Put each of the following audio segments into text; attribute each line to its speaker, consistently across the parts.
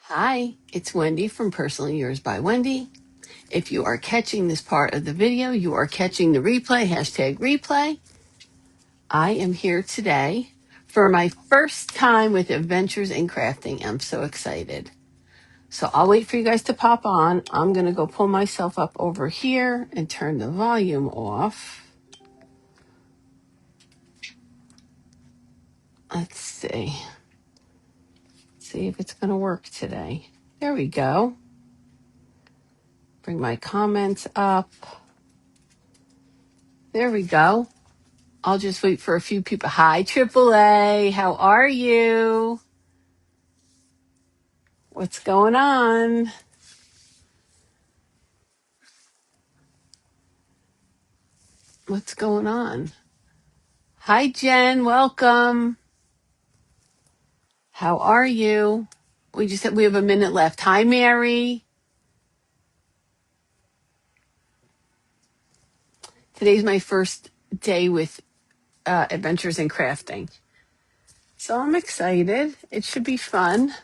Speaker 1: Hi, it's Wendy from Personally Yours by Wendy. If you are catching this part of the video, you are catching the replay, #replay. I am here today for my first time with Adventures in Crafting. I'm so excited. So I'll wait for you guys to pop on. I'm going to go pull myself up over here and turn the volume off. Let's see. See if it's going to work today. There we go. Bring my comments up. There we go. I'll just wait for a few people. Hi, AAA. How are you? What's going on? What's going on? Hi, Jen. Welcome. How are you? We have a minute left. Hi, Mary. Today's my first day with Adventures in Crafting. So I'm excited. It should be fun.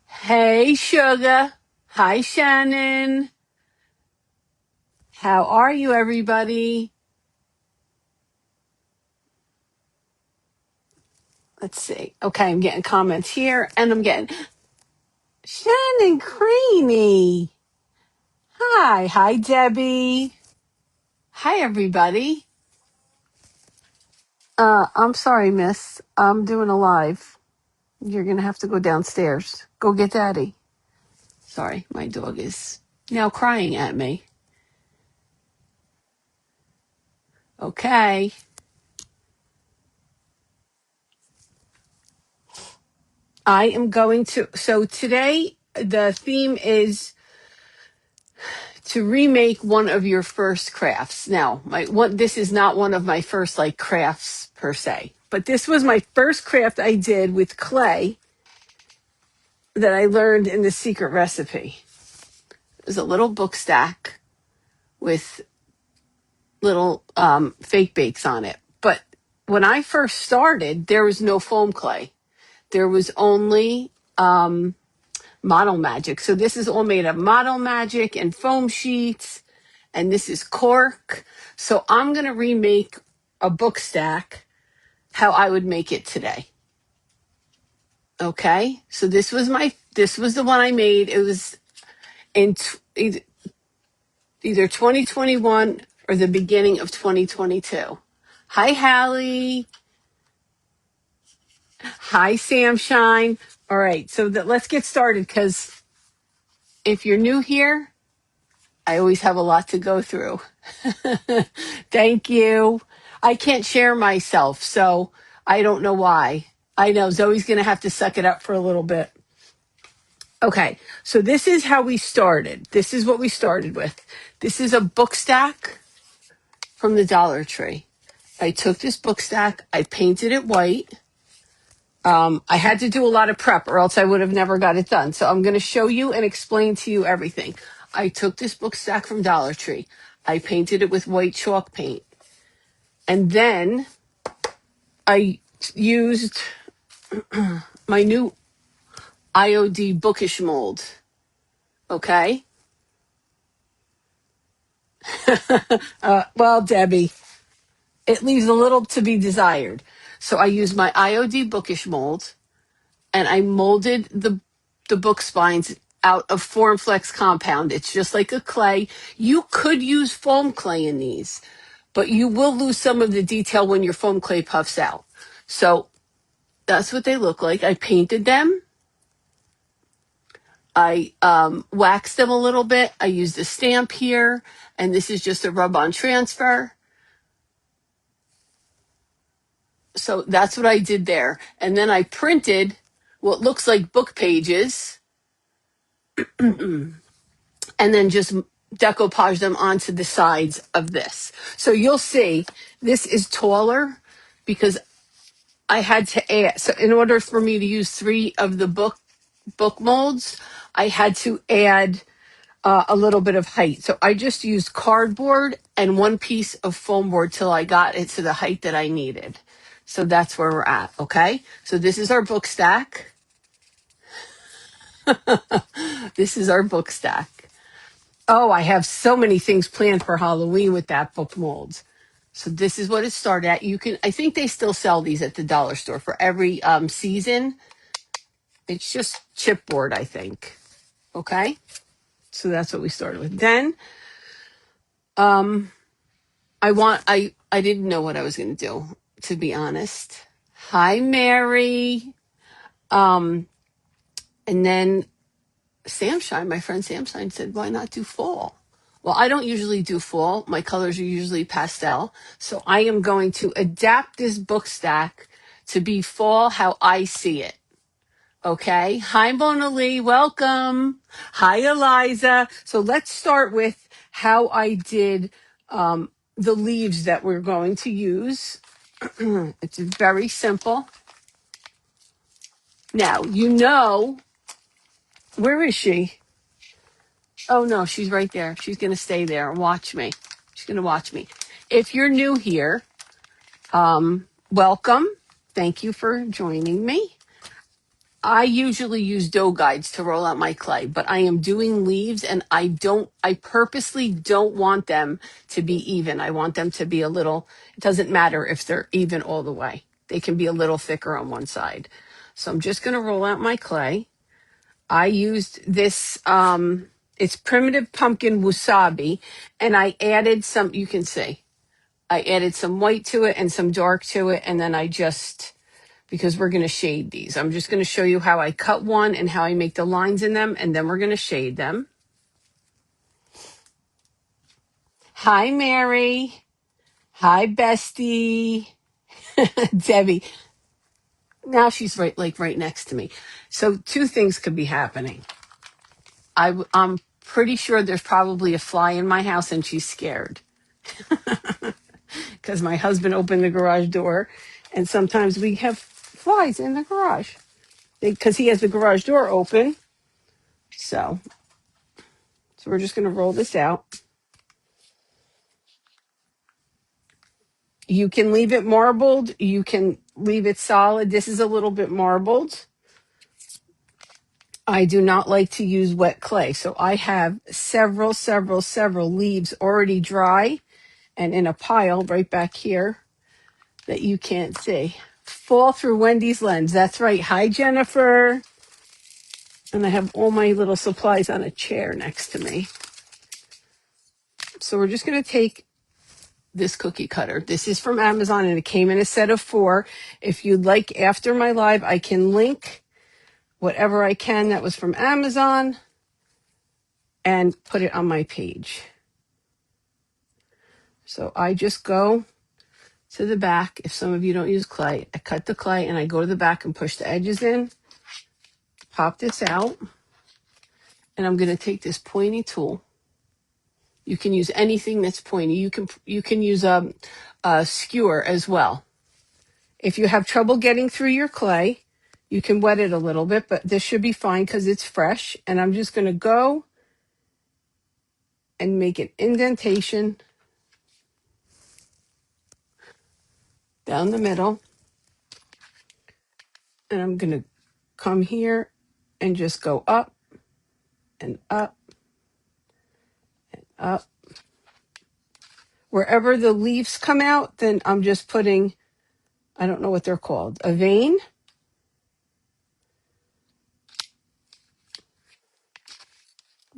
Speaker 1: Hey, Sugar. Hi, Shannon. How are you, everybody? Let's see. Okay, I'm getting comments here, and I'm getting Shannon Creamy. Hi, Debbie. Hi, everybody. I'm sorry, miss. I'm doing a live. You're going to have to go downstairs. Go get daddy. Sorry, my dog is now crying at me. Okay. I am going to, so today the theme is to remake one of your first crafts. Now, this is not one of my first like crafts per se, but this was my first craft I did with clay that I learned in the secret recipe. It was a little book stack with little fake bakes on it. But when I first started, there was no foam clay. There was only Model Magic. So this is all made of Model Magic and foam sheets. And this is cork. So I'm going to remake a book stack how I would make it today. Okay. So this was the one I made. It was in either 2021 or the beginning of 2022. Hi, Hallie. Hi, Sam Shine. All right. So let's get started, because if you're new here, I always have a lot to go through. Thank you. I can't share myself, so I don't know why. I know Zoe's going to have to suck it up for a little bit. Okay, so this is how we started. This is what we started with. This is a book stack from the Dollar Tree. I took this book stack, I painted it white. I had to do a lot of prep or else I would have never got it done. So I'm going to show you and explain to you everything. I took this book stack from Dollar Tree. I painted it with white chalk paint. And then I used my new IOD bookish mold. Okay? Well, Debbie, it leaves a little to be desired. So I used my IOD bookish mold, and I molded the book spines out of Formflex compound. It's just like a clay. You could use foam clay in these, but you will lose some of the detail when your foam clay puffs out. So that's what they look like. I painted them. I waxed them a little bit. I used a stamp here, and this is just a rub-on transfer. So that's what I did there. And then I printed what looks like book pages and then just decoupage them onto the sides of this. So you'll see this is taller because I had to add, so in order for me to use 3 of the book molds, I had to add a little bit of height. So I just used cardboard and 1 piece of foam board till I got it to the height that I needed. So that's where we're at. Okay. So this is our book stack. This is our book stack. Oh, I have so many things planned for Halloween with that book mold. So this is what it started at. You can, I think they still sell these at the dollar store for every season. It's just chipboard, I think. Okay. So that's what we started with. Then I didn't know what I was going to do, to be honest. Hi, Mary. And then Samshine, my friend Samshine said, why not do fall? Well, I don't usually do fall. My colors are usually pastel. So I am going to adapt this book stack to be fall how I see it. Okay. Hi, Mona Lee. Welcome. Hi, Eliza. So let's start with how I did the leaves that we're going to use. It's very simple. Now, where is she? Oh, no, she's right there. She's going to stay there and watch me. She's going to watch me. If you're new here, welcome. Thank you for joining me. I usually use dough guides to roll out my clay, but I am doing leaves and I purposely don't want them to be even. I want them to be a little, it doesn't matter if they're even all the way. They can be a little thicker on one side. So I'm just going to roll out my clay. I used this, it's primitive pumpkin wasabi, and I added some, you can see, I added some white to it and some dark to it, and then because we're going to shade these. I'm just going to show you how I cut one and how I make the lines in them, and then we're going to shade them. Hi, Mary. Hi, Bestie. Debbie. Now she's right next to me. So two things could be happening. I'm pretty sure there's probably a fly in my house and she's scared because my husband opened the garage door, and sometimes we have flies in the garage because he has the garage door open. So we're just going to roll this out. You can leave it marbled. You can leave it solid. This is a little bit marbled. I do not like to use wet clay. So I have several leaves already dry and in a pile right back here that you can't see. Fall through Wendy's lens. That's right. Hi, Jennifer. And I have all my little supplies on a chair next to me. So we're just going to take this cookie cutter. This is from Amazon and it came in a set of 4. If you'd like, after my live, I can link whatever I can that was from Amazon and put it on my page. So I just go to the back. If some of you don't use clay, I cut the clay and I go to the back and push the edges in, pop this out, and I'm going to take this pointy tool. You can use anything that's pointy. You can use a skewer as well. If you have trouble getting through your clay, you can wet it a little bit, but this should be fine because it's fresh. And I'm just going to go and make an indentation down the middle. And I'm going to come here and just go up and up and up. Wherever the leaves come out, then I'm just putting, I don't know what they're called, a vein.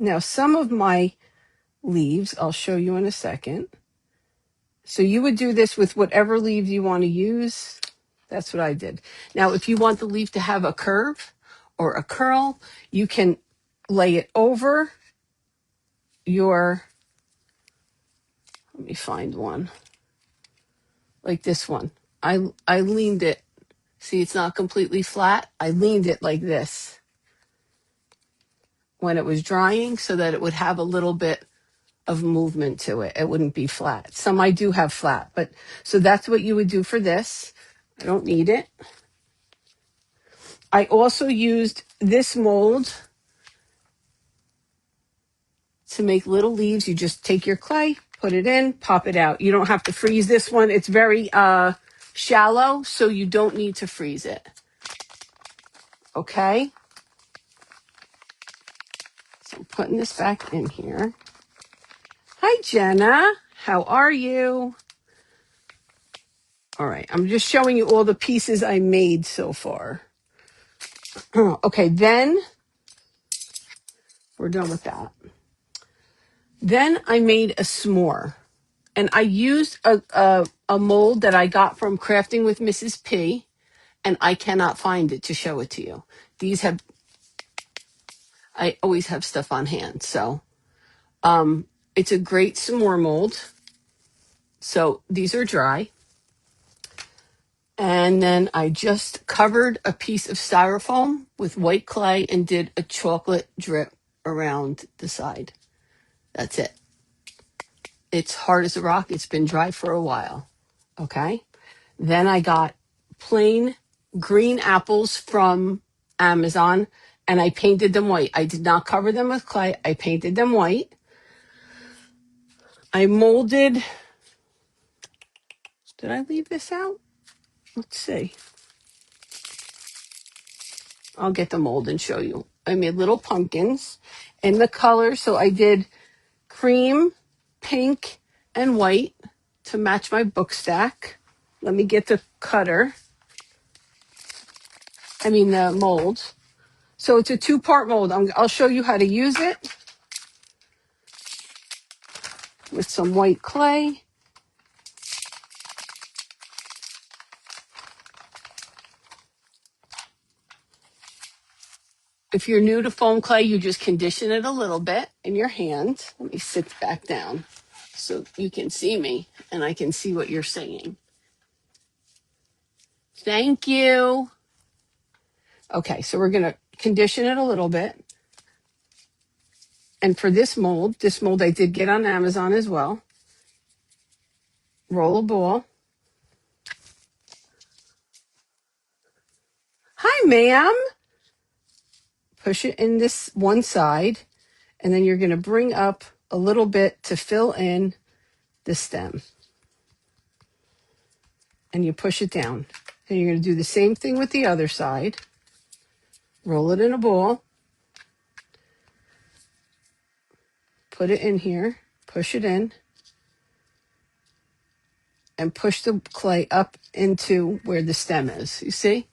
Speaker 1: Now, some of my leaves, I'll show you in a second. So you would do this with whatever leaves you want to use. That's what I did. Now, if you want the leaf to have a curve or a curl, you can lay it over your, let me find one, like this one. I leaned it. See, it's not completely flat. I leaned it like this when it was drying so that it would have a little bit of movement to it. It wouldn't be flat. Some I do have flat, but so that's what you would do for this. I don't need it. I also used this mold to make little leaves. You just take your clay, put it in, pop it out. You don't have to freeze this one. It's very shallow, so you don't need to freeze it. Okay? putting this back in here. Hi, Jenna. How are you? All right, I'm just showing you all the pieces I made so far. Okay, then we're done with that. Then I made a s'more. And I used a mold that I got from Crafting with Mrs. P, and I cannot find it to show it to you. I always have stuff on hand. So it's a great s'more mold. So these are dry. And then I just covered a piece of styrofoam with white clay and did a chocolate drip around the side. That's it. It's hard as a rock. It's been dry for a while. Okay. Then I got plain green apples from Amazon and I painted them white. I did not cover them with clay. I painted them white. I molded. Did I leave this out? Let's see. I'll get the mold and show you. I made little pumpkins in the color. So I did cream, pink, and white to match my book stack. Let me get the cutter. The mold. So it's a 2-part mold. I'll show you how to use it with some white clay. If you're new to foam clay, you just condition it a little bit in your hand. Let me sit back down so you can see me and I can see what you're saying. Thank you. Okay, so we're going to condition it a little bit. And for this mold I did get on Amazon as well. Roll a ball. Hi, ma'am. Push it in this one side, and then you're going to bring up a little bit to fill in the stem. And you push it down. Then you're going to do the same thing with the other side. Roll it in a ball. Put it in here. Push it in. And push the clay up into where the stem is. You see?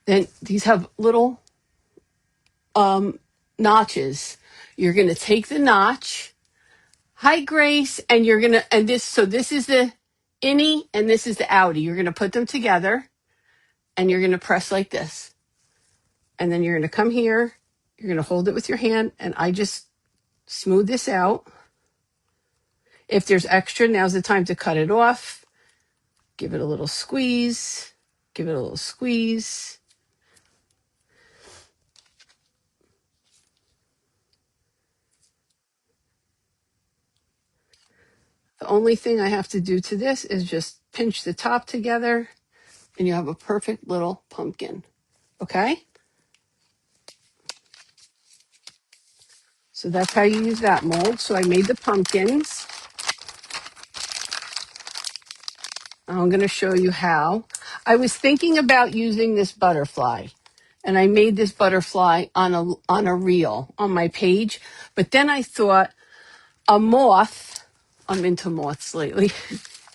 Speaker 1: Then these have little notches. You're going to take the notch. Hi, Grace. And you're going to, and this, so this is the innie and this is the outie. You're going to put them together and you're going to press like this. And then you're going to come here. You're going to hold it with your hand. And I just smooth this out. If there's extra, now's the time to cut it off. Give it a little squeeze. Give it a little squeeze. The only thing I have to do to this is just pinch the top together and you have a perfect little pumpkin. Okay? So that's how you use that mold. So I made the pumpkins. I'm going to show you how. I was thinking about using this butterfly, and I made this butterfly on a reel on my page. But then I thought a moth, I'm into moths lately,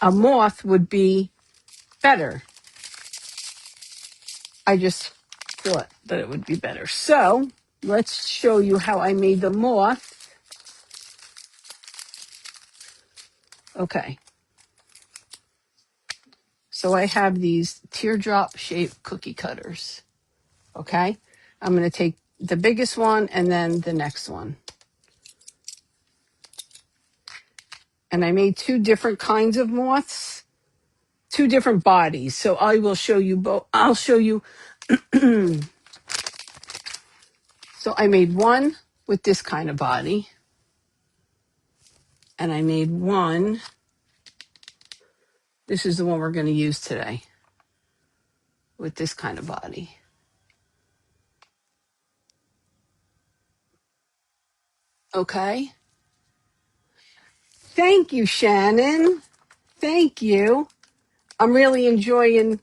Speaker 1: a moth would be better. I just thought that it would be better. So let's show you how I made the moth. Okay. So I have these teardrop shaped cookie cutters. Okay. I'm going to take the biggest one and then the next one. And I made 2 different kinds of moths, 2 different bodies. So I will show you both. I'll show you. So I made one with this kind of body. And I made one. This is the one we're going to use today with this kind of body. Okay. Thank you, Shannon. Thank you. I'm really enjoying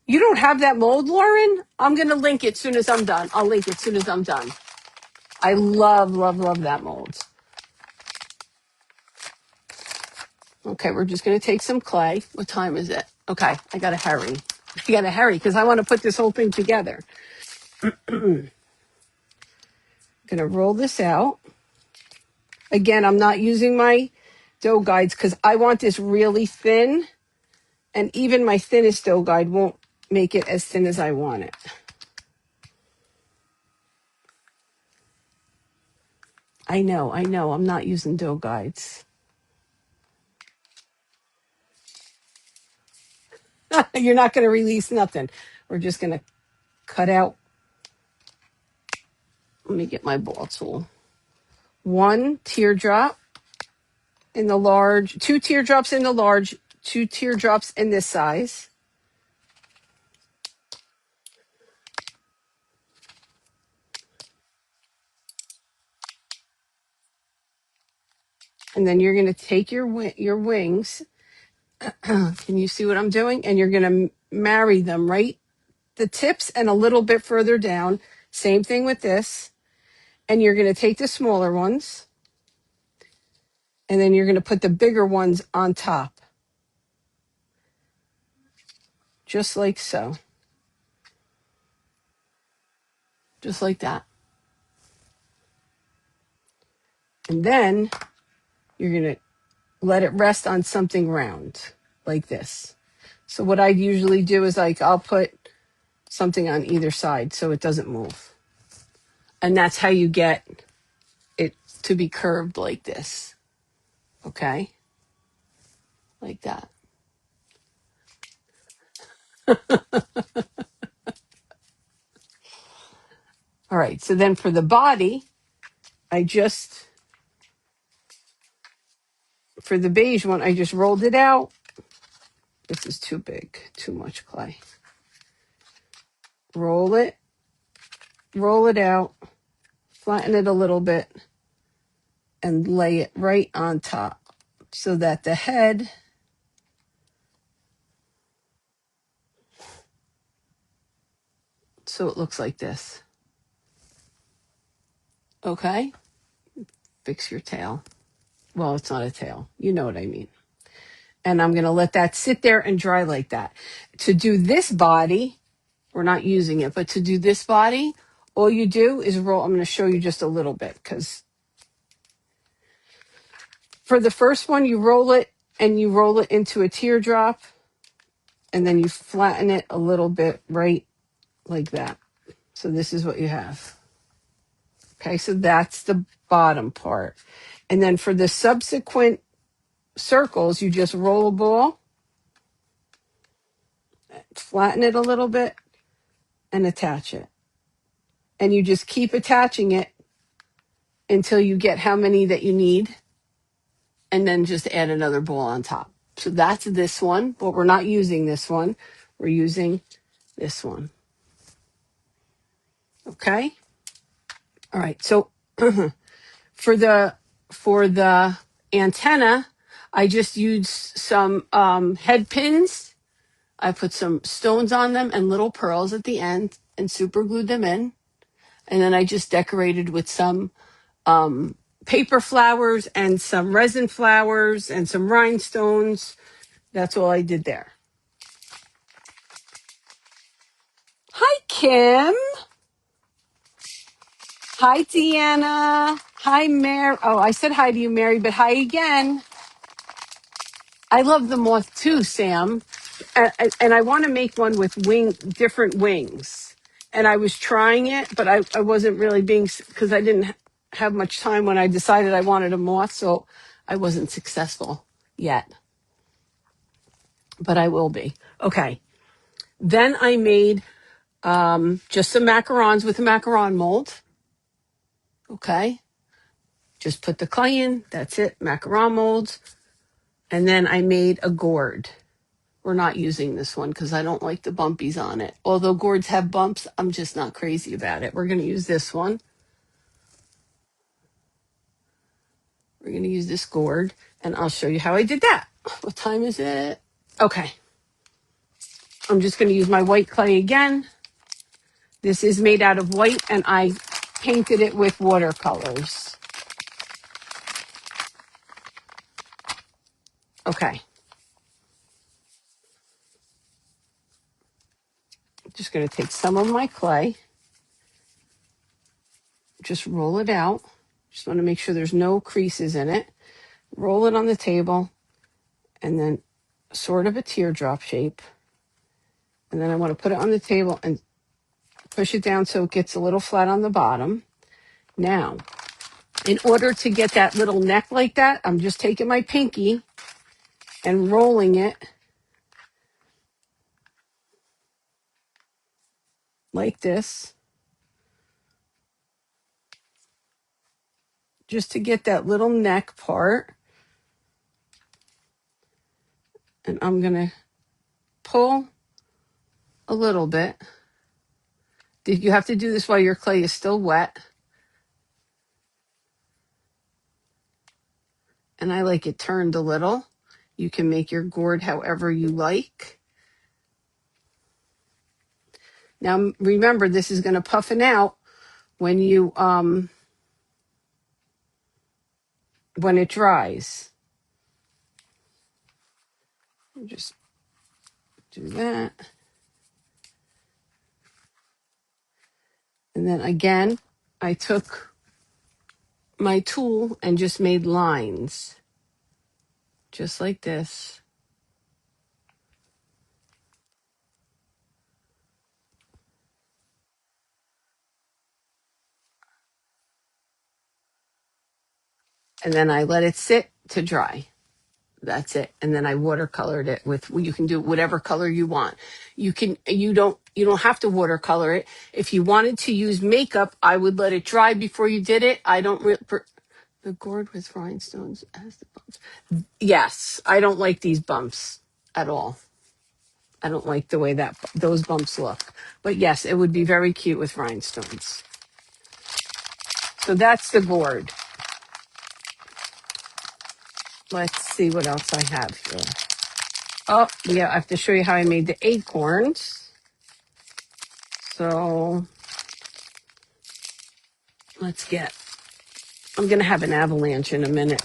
Speaker 1: You don't have that mold, Lauren? I'm going to link it as soon as I'm done. I'll link it as soon as I'm done. I love, love, love that mold. Okay, we're just going to take some clay. What time is it? Okay, I got to hurry. I got to hurry because I want to put this whole thing together. I'm going to roll this out. Again, I'm not using my dough guides because I want this really thin. And even my thinnest dough guide won't make it as thin as I want it. I know. I'm not using dough guides. You're not going to release nothing. We're just going to cut out. Let me get my ball tool. 1 teardrop in the large, 2 teardrops in the large, 2 teardrops in this size. And then you're going to take your wings. Can you see what I'm doing? And you're going to marry them right the tips and a little bit further down. Same thing with this. And you're going to take the smaller ones and then you're going to put the bigger ones on top. Just like so. Just like that. And then you're going to let it rest on something round like this. So what I usually do is like I'll put something on either side so it doesn't move. And that's how you get it to be curved like this. Okay? Like that. All right. So then for the body, for the beige one, I just rolled it out. This is too big, too much clay. Roll it out, flatten it a little bit, and lay it right on top so that the head so it looks like this. Okay? Fix your tail. Well, it's not a tail. You know what I mean. And I'm going to let that sit there and dry like that. To do this body, we're not using it, but to do this body, all you do is roll. I'm going to show you just a little bit because for the first one, you roll it and you roll it into a teardrop and then you flatten it a little bit right like that. So this is what you have. Okay, so that's the bottom part. And then for the subsequent circles, you just roll a ball, flatten it a little bit, and attach it. And you just keep attaching it until you get how many that you need, and then just add another ball on top. So that's this one, but we're not using this one. We're using this one. Okay? All right. So for the antenna, I just used some head pins. I put some stones on them and little pearls at the end and super glued them in. And then I just decorated with some paper flowers and some resin flowers and some rhinestones. That's all I did there. Hi, Kim. Hi, Deanna. Hi, Mary. Oh, I said hi to you, Mary, but hi again. I love the moth too, Sam. And I want to make one with different wings. And I was trying it, but I wasn't really because I didn't have much time when I decided I wanted a moth, so I wasn't successful yet. But I will be. Okay. Then I made just some macarons with a macaron mold. Okay. Just put the clay in. That's it. Macaron molds. And then I made a gourd. We're not using this one because I don't like the bumpies on it. Although gourds have bumps, I'm just not crazy about it. We're going to use this one. We're going to use this gourd, and I'll show you how I did that. What time is it? Okay. I'm just going to use my white clay again. This is made out of white, and I painted it with watercolors. Okay. I'm just going to take some of my clay, just roll it out. Just want to make sure there's no creases in it. Roll it on the table, and then sort of a teardrop shape. And then I want to put it on the table and push it down so it gets a little flat on the bottom. Now, in order to get that little neck like that, I'm just taking my pinky and rolling it like this, just to get that little neck part. And I'm going to pull a little bit. You have to do this while your clay is still wet. And I like it turned a little. You can make your gourd however you like. Now, remember, this is going to puffin out when when it dries. Just do that. And then again, I took my tool and just made lines, just like this. And then I let it sit to dry. That's it. And then I watercolored it with, you can do whatever color you want. You don't have to watercolor it. If you wanted to use makeup, I would let it dry before you did it. I don't the gourd with rhinestones has the bumps. Yes, I don't like these bumps at all. I don't like the way that those bumps look. But yes, it would be very cute with rhinestones. So that's the gourd. Let's see what else I have here. Oh, yeah, I have to show you how I made the acorns. So I'm going to have an avalanche in a minute.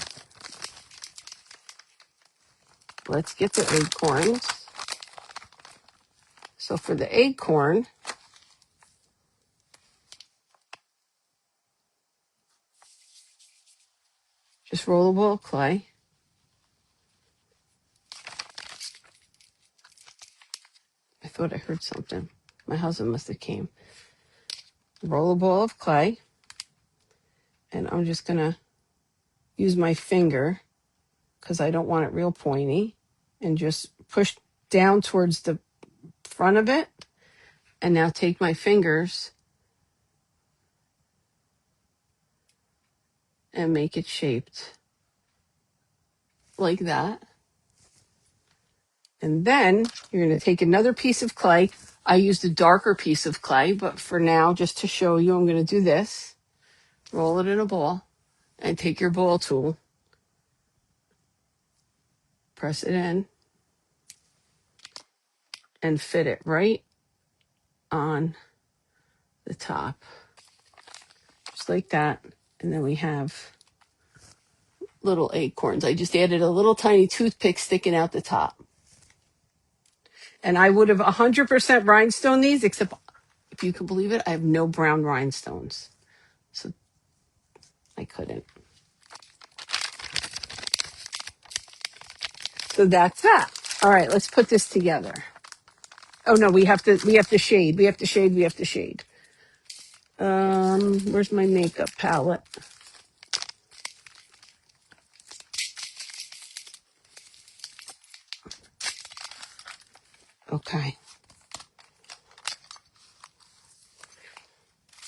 Speaker 1: Let's get the acorns. So for the acorn, just roll a ball of clay. I thought I heard something. My husband must have came. Roll a ball of clay. And I'm just going to use my finger because I don't want it real pointy. And just push down towards the front of it. And now take my fingers and make it shaped like that. And then you're going to take another piece of clay. I used a darker piece of clay, but for now, just to show you, I'm going to do this. Roll it in a ball and take your ball tool, press it in, and fit it right on the top, just like that. And then we have little acorns. I just added a little tiny toothpick sticking out the top. And I would have 100% rhinestone these, except if you can believe it, I have no brown rhinestones. So I couldn't. So that's that. All right, let's put this together. Oh no, we have to shade. We have to shade. Where's my makeup palette? Okay.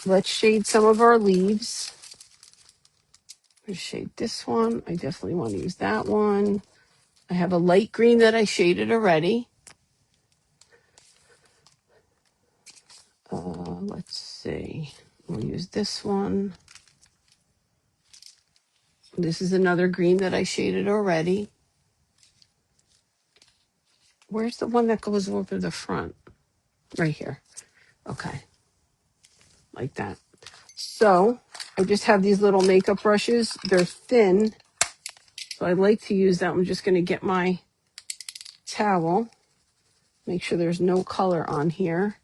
Speaker 1: Let's shade some of our leaves. I'm gonna shade this one. I definitely want to use that one. I have a light green that I shaded already. Let's see. We'll use this one. This is another green that I shaded already. Where's the one that goes over the front? Right here. Okay, like that. So I just have these little makeup brushes. They're thin, so I like to use that. I'm just going to get my towel, make sure there's no color on here.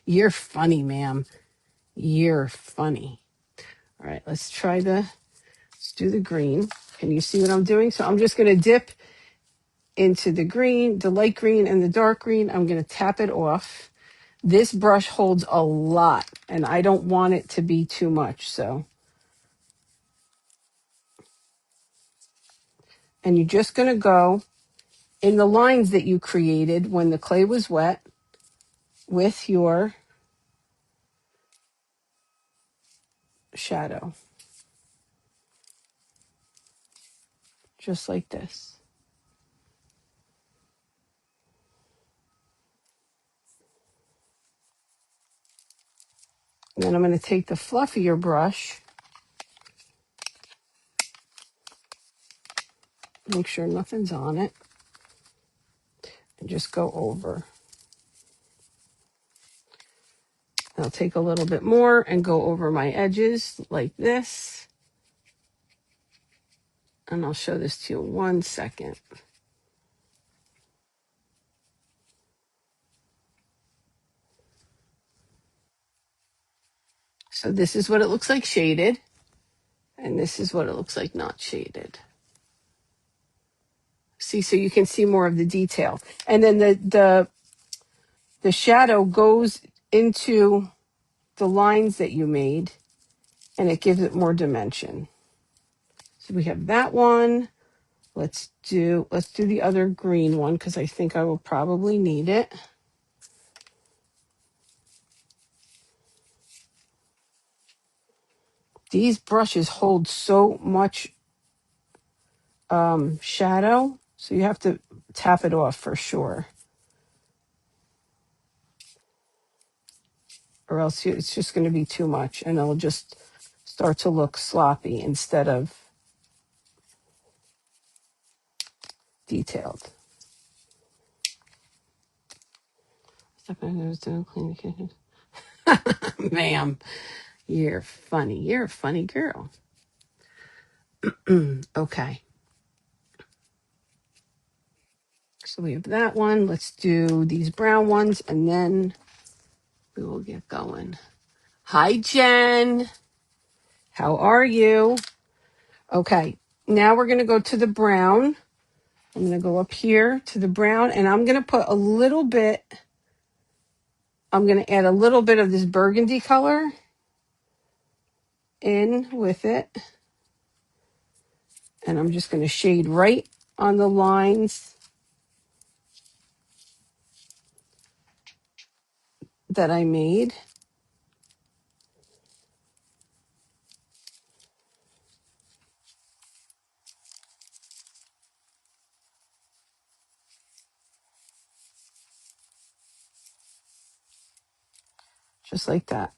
Speaker 1: You're funny, ma'am. You're funny. All right, let's do the green. Can you see what I'm doing? So I'm just going to dip into the green, the light green and the dark green. I'm going to tap it off. This brush holds a lot, and I don't want it to be too much. So, and you're just going to go in the lines that you created when the clay was wet with your shadow, just like this. And then I'm going to take the fluffier brush, make sure nothing's on it, and just go over. I'll take a little bit more and go over my edges like this. And I'll show this to you in 1 second. So this is what it looks like shaded. And this is what it looks like not shaded. See, so you can see more of the detail. And then the shadow goes into the lines that you made, and it gives it more dimension. So we have that one. Let's do the other green one because I think I will probably need it. These brushes hold so much shadow, so you have to tap it off for sure, or else it's just going to be too much and it'll just start to look sloppy instead of detailed. Ma'am, you're funny. You're a funny girl. Okay. So we have that one. Let's do these brown ones and then we will get going. Hi, Jen. How are you? Okay. Now we're going to go to the brown. I'm going to go up here to the brown and I'm going to put a little bit, I'm going to add a little bit of this burgundy color in with it. And I'm just going to shade right on the lines that I made. Just like that.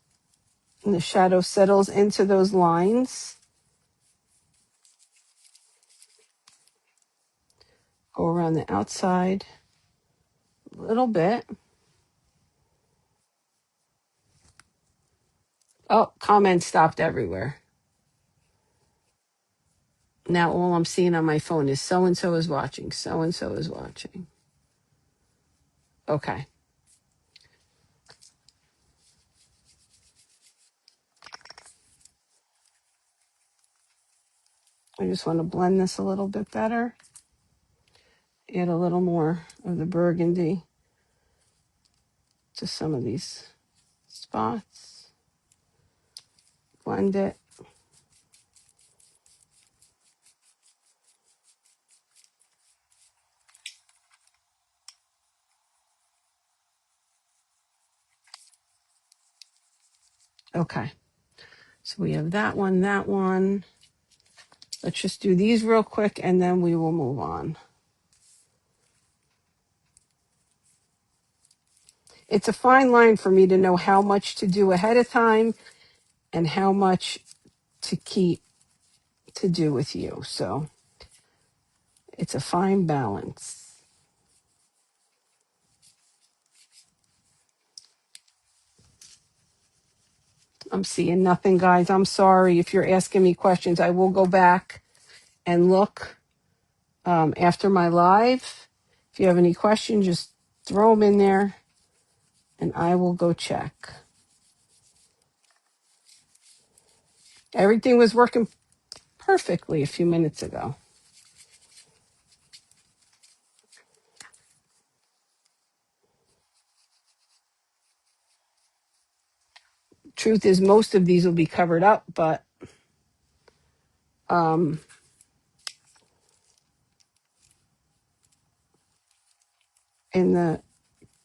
Speaker 1: And the shadow settles into those lines. Go around the outside a little bit. Oh, comments stopped everywhere. Now all I'm seeing on my phone is so-and-so is watching. So-and-so is watching. Okay. I just want to blend this a little bit better. Add a little more of the burgundy to some of these spots. Blend it. Okay. So we have that one, that one. Let's just do these real quick and then we will move on. It's a fine line for me to know how much to do ahead of time and how much to keep to do with you. So It's a fine balance. I'm seeing nothing, guys. I'm sorry if you're asking me questions. I will go back and look after my live. If you have any questions, just throw them in there and I will go check. Everything was working perfectly a few minutes ago. Truth is, most of these will be covered up, but in the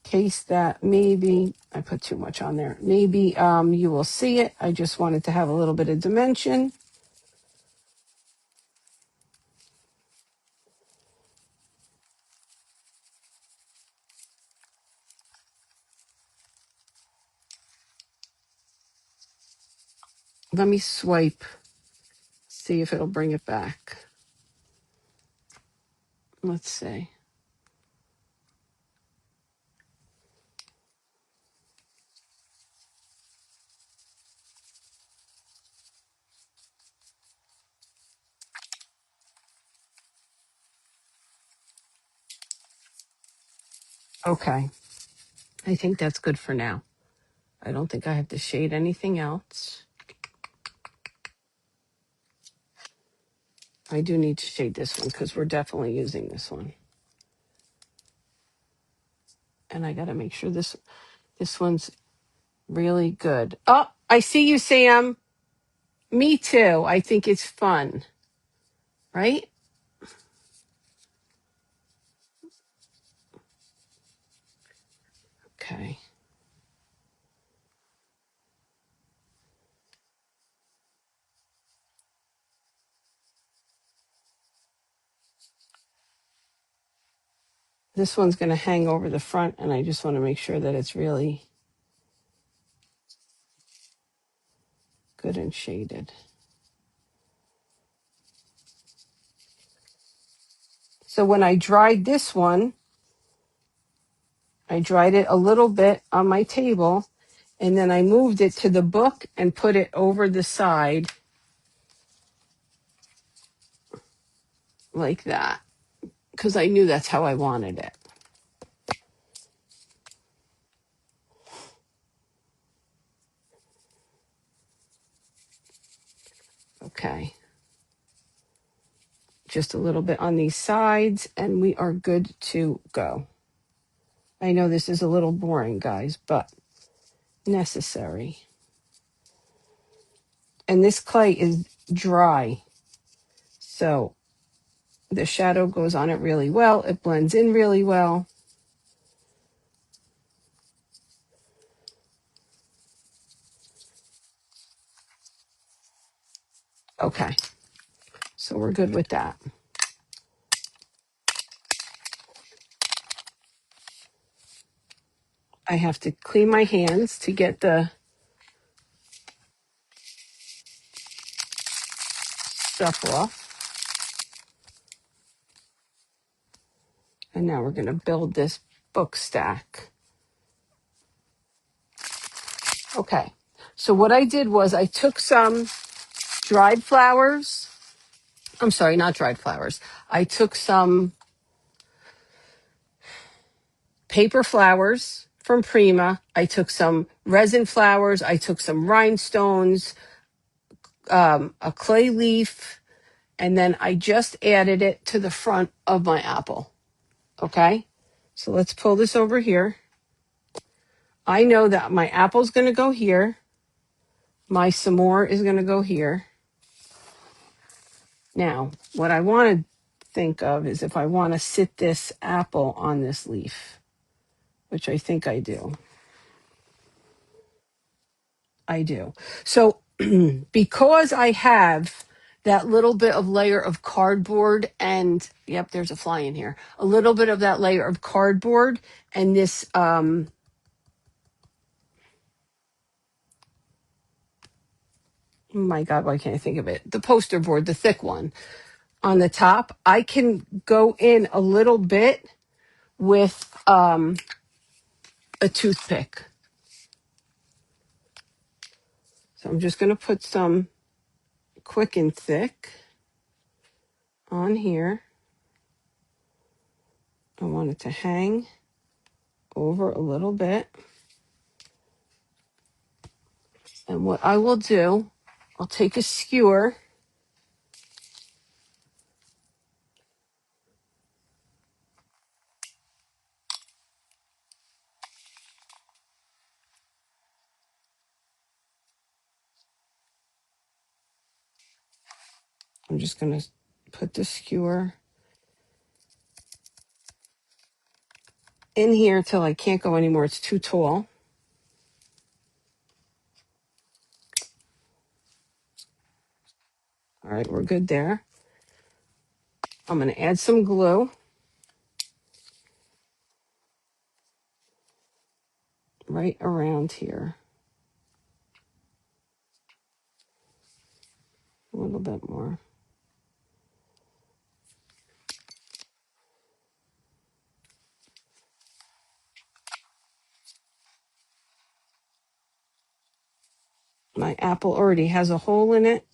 Speaker 1: case that maybe I put too much on there, maybe you will see it. I just wanted to have a little bit of dimension. Let me swipe, see if it'll bring it back. Let's see. Okay, I think that's good for now. I don't think I have to shade anything else. I do need to shade this one because we're definitely using this one. And I got to make sure this one's really good. Oh, I see you, Sam. Me too. I think it's fun, right? Okay. This one's going to hang over the front, and I just want to make sure that it's really good and shaded. So when I dried this one, I dried it a little bit on my table, and then I moved it to the book and put it over the side like that because I knew that's how I wanted it. Okay. Just a little bit on these sides, and we are good to go. I know this is a little boring, guys, but necessary. And this clay is dry, so the shadow goes on it really well. It blends in really well. Okay, so we're good with that. I have to clean my hands to get the stuff off. And now we're going to build this book stack. Okay, so what I did was I took some dried flowers. I'm sorry, not dried flowers. I took some paper flowers from Prima. I took some resin flowers. I took some rhinestones, a clay leaf, and then I just added it to the front of my apple. Okay, so let's pull this over here. I know that my apple's going to go here. My some more is going to go here. Now, what I want to think of is if I want to sit this apple on this leaf, which I think I do. I do. So because I have that little bit of layer of cardboard and yep, there's a fly in here. A little bit of that layer of cardboard and this oh my God, why can't I think of it? The poster board, the thick one. on the top. I can go in a little bit with a toothpick. So I'm just going to put some Quick and Thick on here. I want it to hang over a little bit. And what I will do, I'll take a skewer. I'm just going to put the skewer in here till I can't go anymore. It's too tall. All right, we're good there. I'm going to add some glue right around here. A little bit more. My apple already has a hole in it.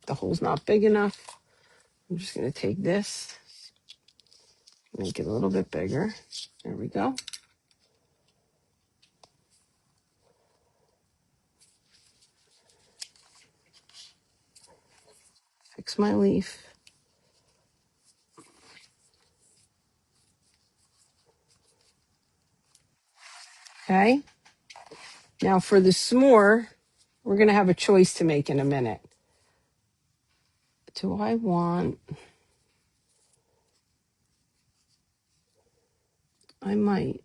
Speaker 1: The hole's not big enough. I'm just going to take this, make it a little bit bigger. There we go. Fix my leaf. Okay. Now for the s'more, we're going to have a choice to make in a minute. Do I want... I might.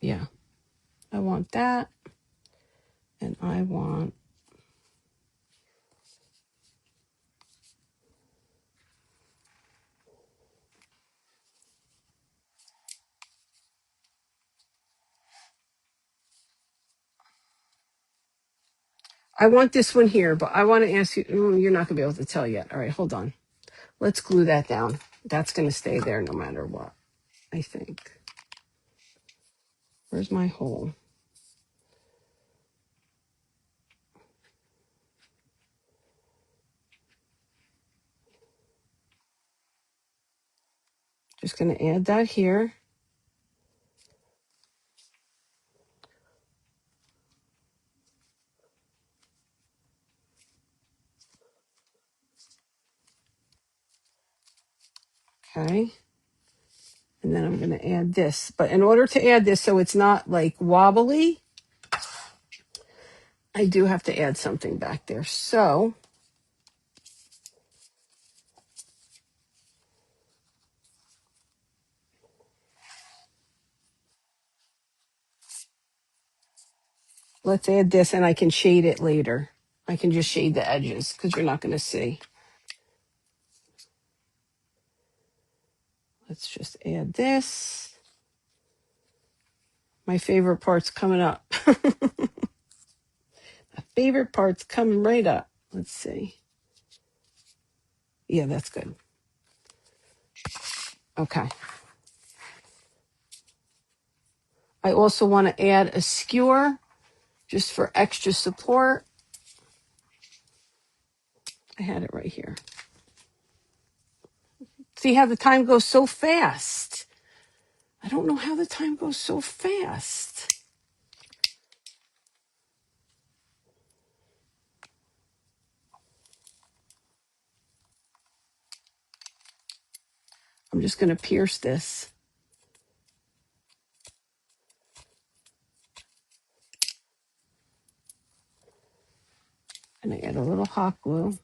Speaker 1: Yeah. I want that. And I want... I want this one here, but I want to ask you... You're not going to be able to tell yet. All right, hold on. Let's glue that down. That's going to stay there no matter what, I think. Where's my hole? Just going to add that here. Okay. And then I'm going to add this. But in order to add this so it's not like wobbly, I do have to add something back there. So let's add this, and I can shade it later. I can just shade the edges because you're not going to see. Let's just add this. My favorite part's coming up. My favorite part's coming right up. Let's see. Yeah, that's good. Okay. I also want to add a skewer just for extra support. I had it right here. See how the time goes so fast. I don't know how the time goes so fast. I'm just going to pierce this. And I add a little hot glue.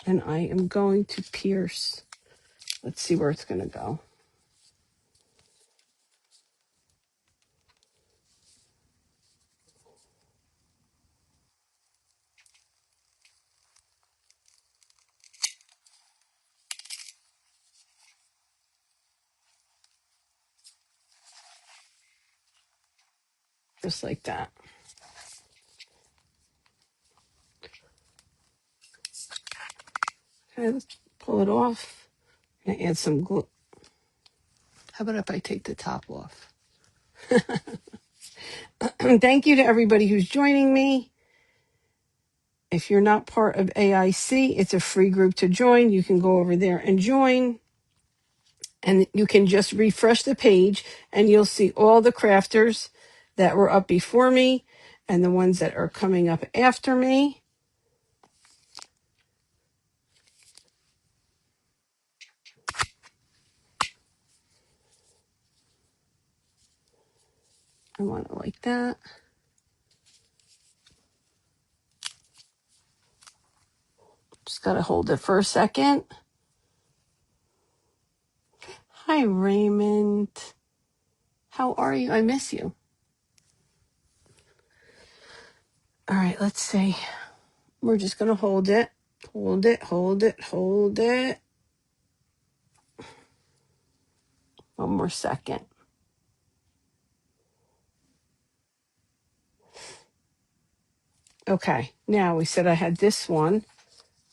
Speaker 1: And I am going to pierce. Let's see where it's going to go. just like that. Okay, let's pull it off and add some glue. How about if I take the top off? Thank you to everybody who's joining me. If you're not part of AIC, it's a free group to join. You can go over there and join. And you can just refresh the page and you'll see all the crafters that were up before me and the ones that are coming up after me. I want it like that. Just got to hold it for a second. Hi, Raymond. How are you? I miss you. All right, let's see. We're just going to hold it. Hold it, hold it, hold it. One more second. Okay, now we said I had this one.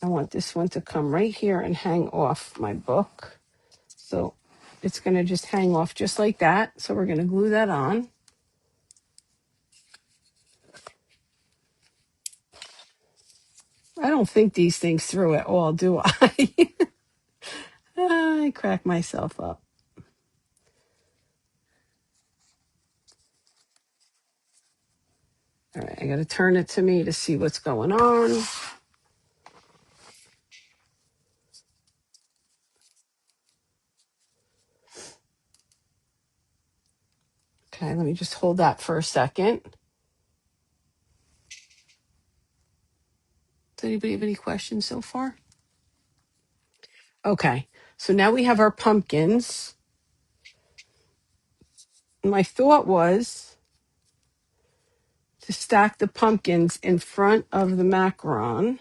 Speaker 1: I want this one to come right here and hang off my book. So it's going to just hang off just like that. So we're going to glue that on. I don't think these things through at all, do I? I crack myself up. All right, I got to turn it to me to see what's going on. Okay, let me just hold that for a second. Does anybody have any questions so far? Okay, so now we have our pumpkins. My thought was to stack the pumpkins in front of the macaron,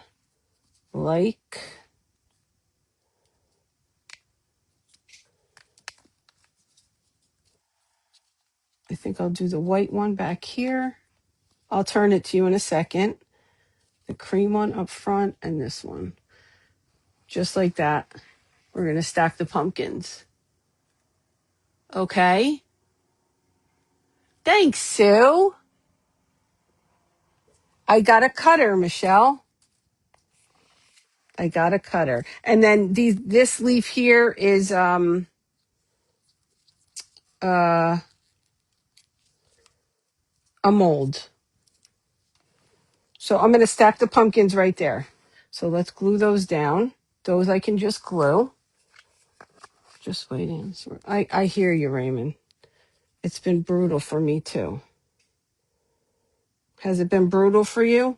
Speaker 1: like I think I'll do the white one back here. I'll turn it to you in a second. The cream one up front and this one. Just like that. We're going to stack the pumpkins. Okay. Thanks, Sue. I got a cutter, Michelle. I got a cutter. And then this leaf here is a mold. So I'm going to stack the pumpkins right there. So let's glue those down. Those I can just glue. Just waiting. I hear you, Raymond. It's been brutal for me too. Has it been brutal for you?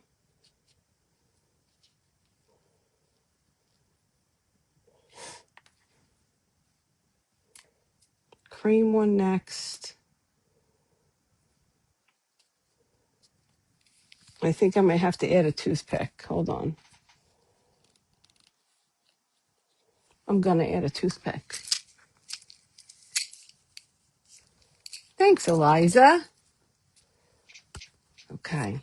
Speaker 1: Cream one next. I think I might have to add a toothpick. Hold on. I'm going to add a toothpick. Thanks, Eliza. Okay.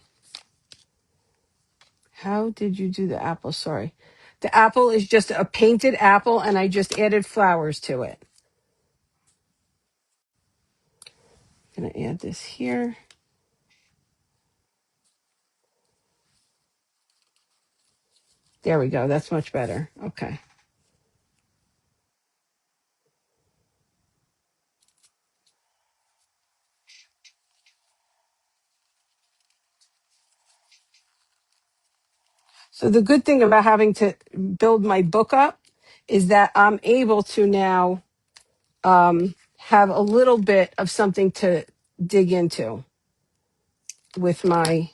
Speaker 1: How did you do the apple? Sorry. The apple is just a painted apple, and I just added flowers to it. I'm going to add this here. There we go. That's much better. Okay. So the good thing about having to build my book up is that I'm able to now have a little bit of something to dig into with my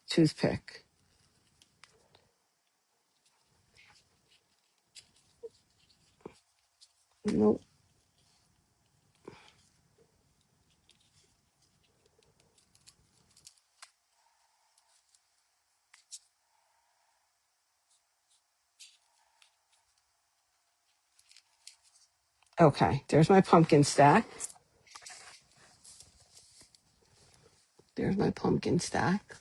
Speaker 1: toothpick. Nope. Okay, there's my pumpkin stack. my pumpkin stack.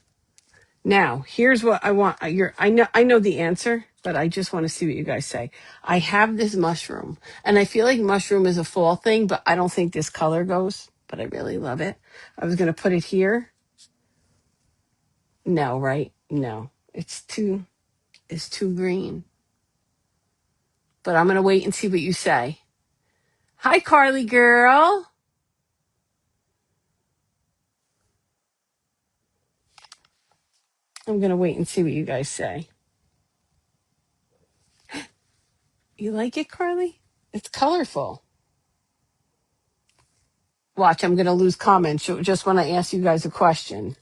Speaker 1: Now, here's what I want. I know the answer, but I just want to see what you guys say. I have this mushroom, and I feel like mushroom is a fall thing, but I don't think this color goes, but I really love it. I was going to put it here. No, right? No. It's too green. But I'm going to wait and see what you say. Hi, Carly girl. I'm going to wait and see what you guys say. You like it, Carly? It's colorful. Watch, I'm going to lose comments just when I ask you guys a question.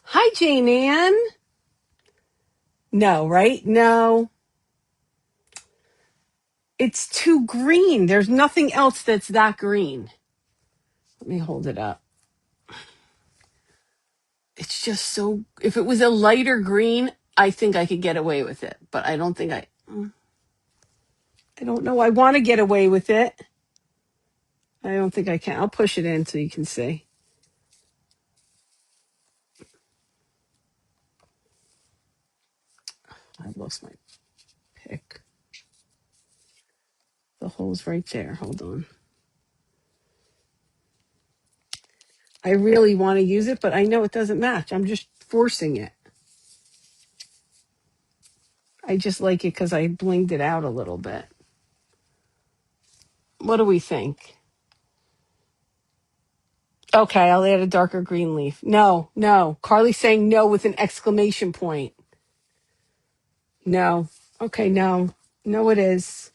Speaker 1: Hi, Jane Ann. No, right? No. It's too green. There's nothing else that's that green. Let me hold it up. It's just so, if it was a lighter green, I think I could get away with it, but I don't think I don't know. I want to get away with it. I don't think I can. I'll push it in so you can see. I lost my pick. The hole's right there. Hold on. I really want to use it, but I know it doesn't match. I'm just forcing it. I just like it because I blinged it out a little bit. What do we think? Okay, I'll add a darker green leaf. No, no. Carly's saying no with an exclamation point. No. Okay, no. No, it is.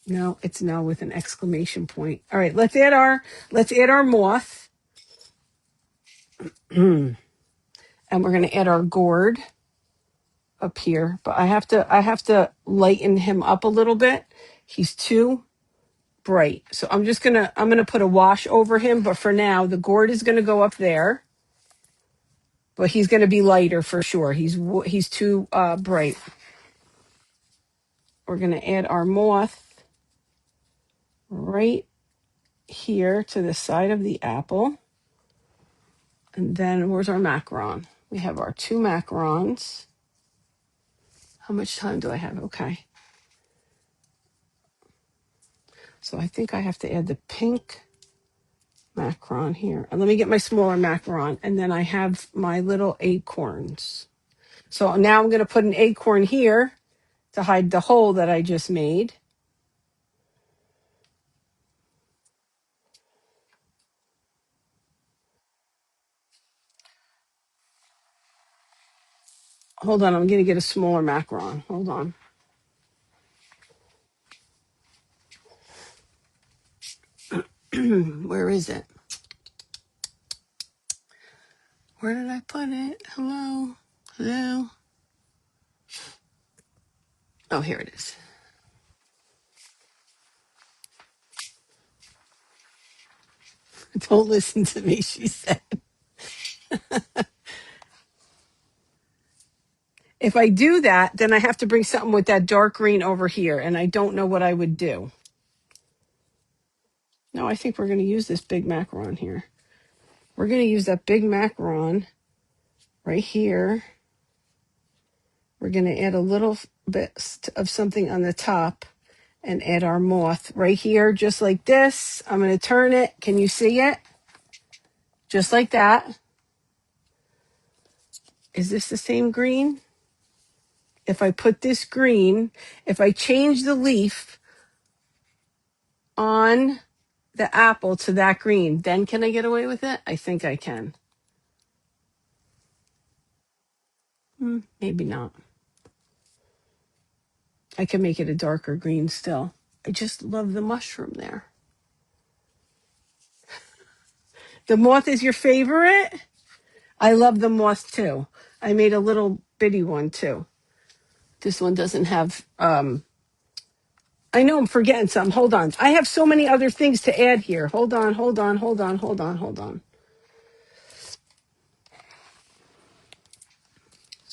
Speaker 1: No, it's no with an exclamation point. All right, let's add our moth. And we're gonna add our gourd up here. But I have to lighten him up a little bit. He's too bright. So I'm gonna put a wash over him, but for now the gourd is gonna go up there. But he's gonna be lighter for sure. He's too bright. We're gonna add our moth right here to the side of the apple. And then where's our macaron? We have our 2 macarons. How much time do I have? Okay. So I think I have to add the pink macaron here. And let me get my smaller macaron. And then I have my little acorns. So now I'm going to put an acorn here to hide the hole that I just made. Hold on, I'm going to get a smaller macaron. Hold on. Where is it? Where did I put it? Hello? Hello? Oh, here it is. Don't listen to me, she said. If I do that, then I have to bring something with that dark green over here, and I don't know what I would do. No, I think we're going to use this big macaron here. We're going to use that big macaron right here. We're going to add a little bit of something on the top and add our moth right here, just like this. I'm going to turn it. Can you see it? Just like that. Is this the same green? If I put this green, if I change the leaf on the apple to that green, then can I get away with it? I think I can. Maybe not. I can make it a darker green still. I just love the mushroom there. The moth is your favorite? I love the moth too. I made a little bitty one too. This one doesn't have I know I'm forgetting something. Hold on. I have so many other things to add here. Hold on. So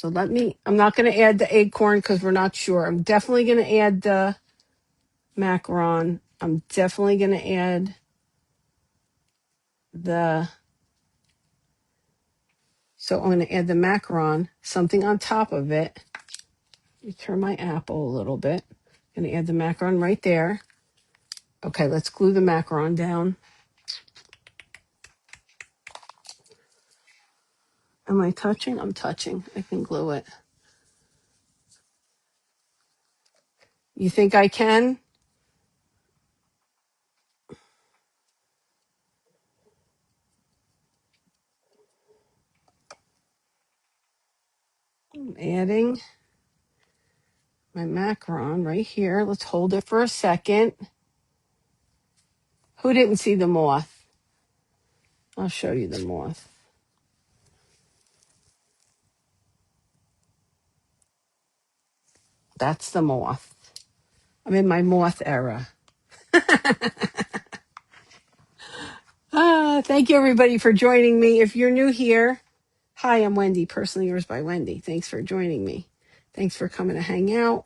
Speaker 1: I'm not going to add the acorn because we're not sure. I'm definitely going to add the macaron. I'm definitely going to add so I'm going to add the macaron, something on top of it. Let me turn my apple a little bit. I'm going to add the macaron right there. Okay, let's glue the macaron down. Am I touching? I'm touching. I can glue it. You think I can? I'm adding my macaron right here. Let's hold it for a second. Who didn't see the moth? I'll show you the moth. That's the moth. I'm in my moth era. Thank you, everybody, for joining me. If you're new here, hi, I'm Wendy, Personally Yours by Wendy. Thanks for joining me. Thanks for coming to hang out.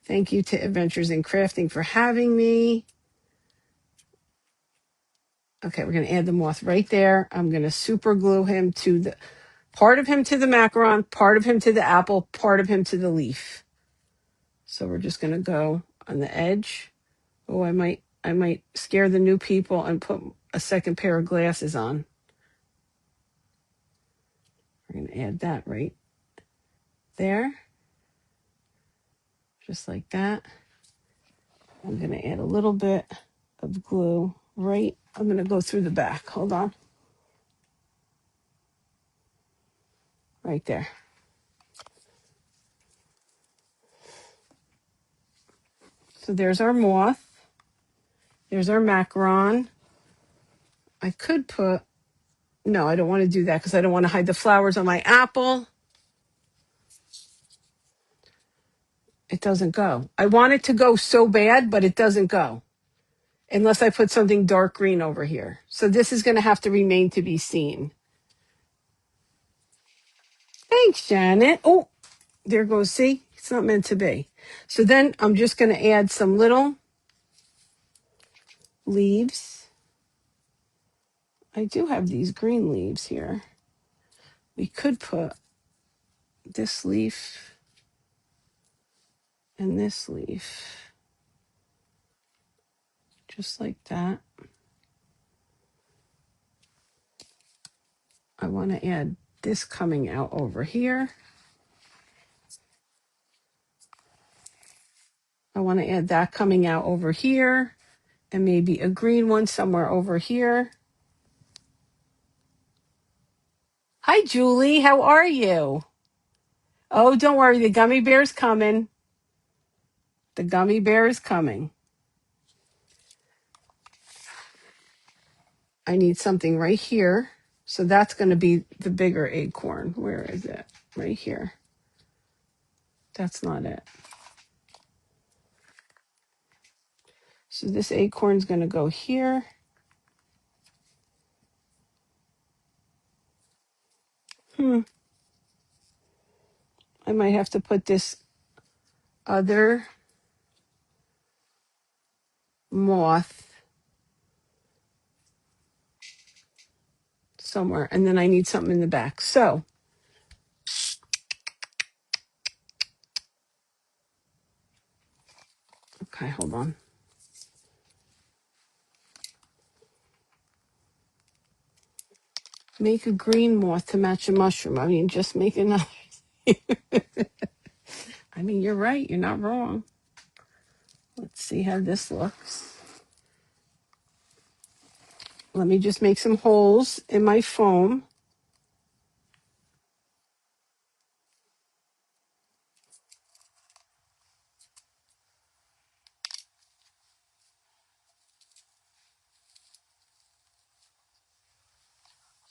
Speaker 1: Thank you to Adventures in Crafting for having me. Okay, we're going to add the moth right there. I'm going to super glue him to the part of him to the macaron, part of him to the apple, part of him to the leaf. So we're just going to go on the edge. Oh, I might scare the new people and put a second pair of glasses on. We're going to add that right there. Just like that. I'm going to add a little bit of glue right. I'm going to go through the back. Hold on. Right there. So there's our moth. There's our macaron. I could put, no, I don't want to do that because I don't want to hide the flowers on my apple. It doesn't go. I want it to go so bad, but it doesn't go unless I put something dark green over here. So this is going to have to remain to be seen. Thanks, Janet. Oh, there goes. See, it's not meant to be. So then I'm just going to add some little leaves. I do have these green leaves here. We could put this leaf and this leaf just like that. I want to add this coming out over here. I want to add that coming out over here and maybe a green one somewhere over here. Hi, Julie. How are you? Oh, don't worry. The gummy bear's coming. The gummy bear is coming. I need something right here. So that's going to be the bigger acorn. Where is it? Right here. That's not it. So this acorn's going to go here. I might have to put this other moth somewhere. And then I need something in the back. So, okay, hold on. Make a green moth to match a mushroom. I mean, just make another. I mean, you're right. You're not wrong. Let's see how this looks. Let me just make some holes in my foam.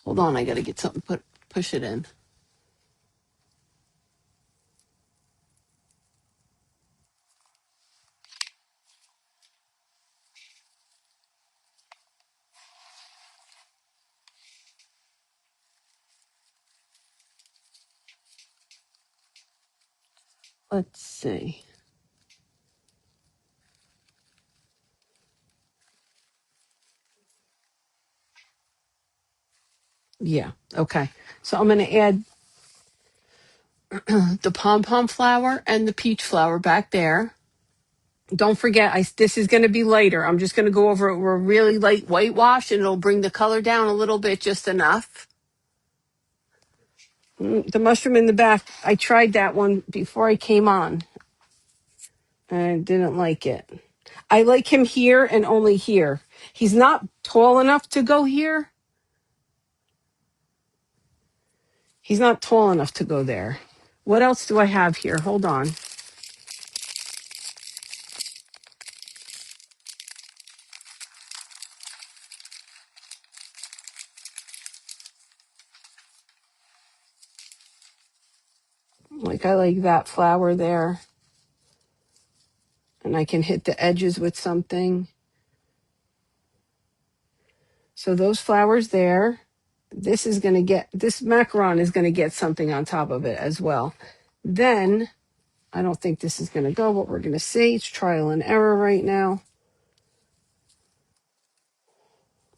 Speaker 1: Hold on, I got to get something push it in. Let's see. Yeah. Okay. So I'm going to add the pom-pom flower and the peach flower back there. Don't forget, this is going to be lighter. I'm just going to go over it with a really light whitewash, and it'll bring the color down a little bit, just enough. The mushroom in the back, I tried that one before I came on. I didn't like it. I like him here and only here. He's not tall enough to go here. He's not tall enough to go there. What else do I have here? Hold on. Like, I like that flower there. And I can hit the edges with something. So those flowers there. This macaron is going to get something on top of it as well. Then, I don't think this is going to go, but we're going to see. It's trial and error right now.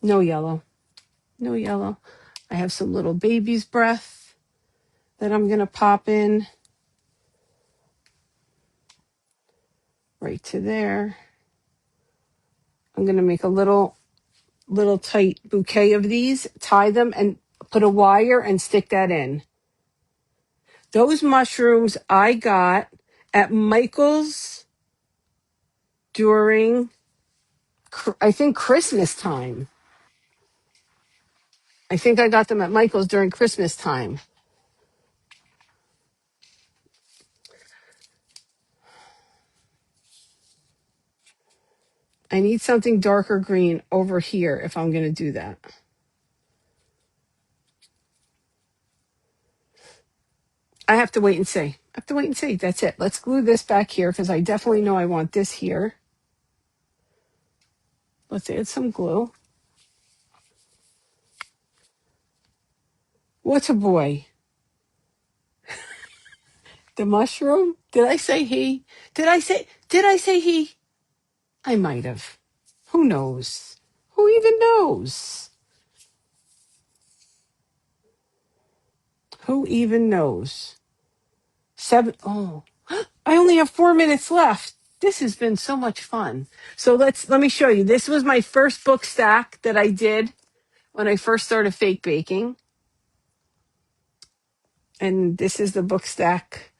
Speaker 1: No yellow. No yellow. I have some little baby's breath that I'm going to pop in right to there. I'm going to make a little tight bouquet of these, tie them, and put a wire and stick that in. Those mushrooms I got at Michael's during, I think, Christmas time. I think I got them at Michael's during Christmas time. I need something darker green over here if I'm going to do that. I have to wait and see. That's it. Let's glue this back here because I definitely know I want this here. Let's add some glue. What's a boy? The mushroom? Did I say he? Did I say he? I might have. Who knows? Who even knows? Who even knows? Oh, I only have 4 minutes left. This has been so much fun. So let me show you. This was my first book stack that I did when I first started fake baking. And this is the book stack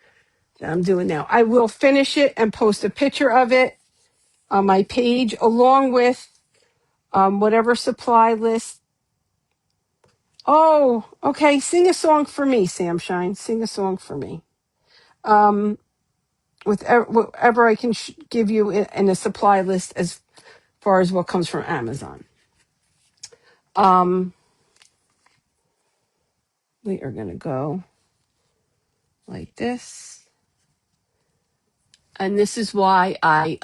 Speaker 1: that I'm doing now. I will finish it and post a picture of it on my page along with whatever supply list. Oh, okay. Sing a song for me, Sam Shine. Sing a song for me. With whatever I can give you in a supply list as far as what comes from Amazon. We are going to go like this. And this is why I,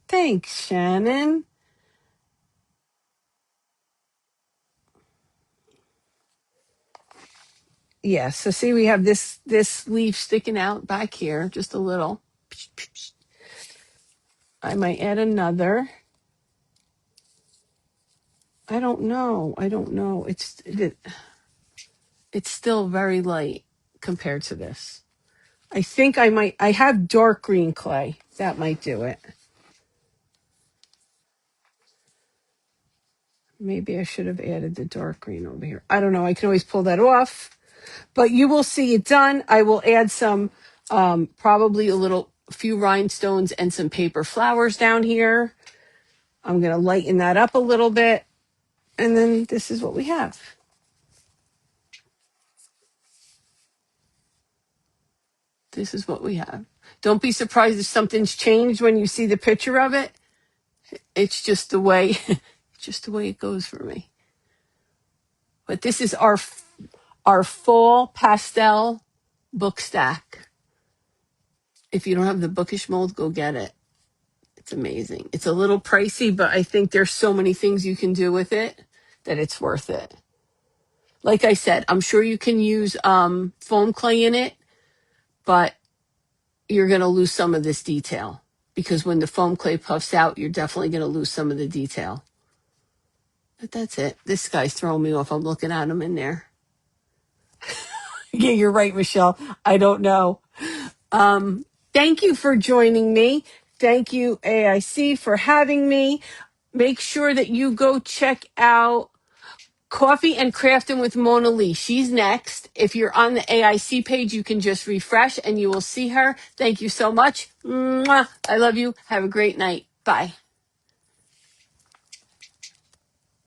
Speaker 1: thanks, Shannon. Yeah, so see, we have this leaf sticking out back here, just a little. I might add another. I don't know. It's still very light compared to this. I think I have dark green clay. That might do it. Maybe I should have added the dark green over here. I don't know. I can always pull that off. But you will see it done. I will add some, probably a few rhinestones and some paper flowers down here. I'm going to lighten that up a little bit. And then this is what we have. This is what we have. Don't be surprised if something's changed when you see the picture of it. It's just the way, it goes for me. But this is our fall pastel book stack. If you don't have the bookish mold, go get it. It's amazing. It's a little pricey, but I think there's so many things you can do with it that it's worth it. Like I said, I'm sure you can use foam clay in it, but you're going to lose some of this detail. because when the foam clay puffs out, you're definitely going to lose some of the detail. But that's it. This guy's throwing me off. I'm looking at him in there. Yeah, you're right, Michelle. I don't know. Thank you for joining me. Thank you, AIC, for having me. Make sure that you go check out Coffee and Crafting with Mona Lee. She's next. If you're on the AIC page, you can just refresh and you will see her. Thank you so much. Mwah. I love you. Have a great night. Bye.